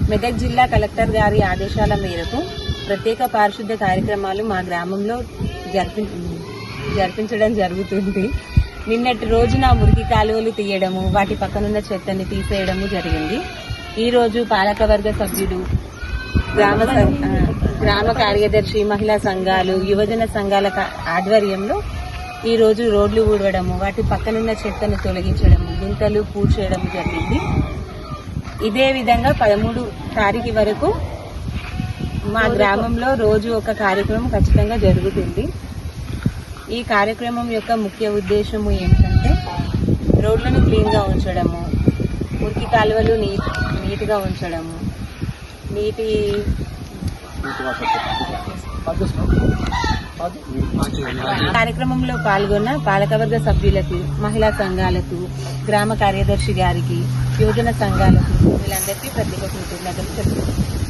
మెదక్ జిల్లా కలెక్టర్ గారి ఆదేశాల మేరకు ప్రత్యేక పారిశుద్ధ కార్యక్రమాలు మా గ్రామంలో జరిపించడం జరుగుతుంది. నిన్నటి రోజున మురికి కాలువలు తీయడము, వాటి పక్కనున్న చెత్తని తీసేయడము జరిగింది. ఈ రోజు పాలకవర్గ సభ్యులు, గ్రామ కార్యదర్శి, మహిళా సంఘాలు, యువజన సంఘాల ఆధ్వర్యంలో ఈ రోజు రోడ్లు ఊడవడము, వాటి పక్కనున్న చెత్తను తొలగించడము, గుంతలు పూడ్చేయడం జరిగింది. ఇదే విధంగా 13 తారీఖు వరకు మా గ్రామంలో రోజు ఒక కార్యక్రమం ఖచ్చితంగా జరుగుతుంది. ఈ కార్యక్రమం యొక్క ముఖ్య ఉద్దేశము ఏంటంటే రోడ్లను క్లీన్గా ఉంచడము, మురికి కాలువలు నీట్గా ఉంచడము, కార్యక్రమంలో పాల్గొన్న పాలకవర్గ సభ్యులకు, మహిళా సంఘాలకు, గ్రామ కార్యదర్శి గారికి, యువజన సంఘాలకు వీళ్ళందరికీ ప్రత్యేక కృతజ్ఞతలు చెప్తున్నాను.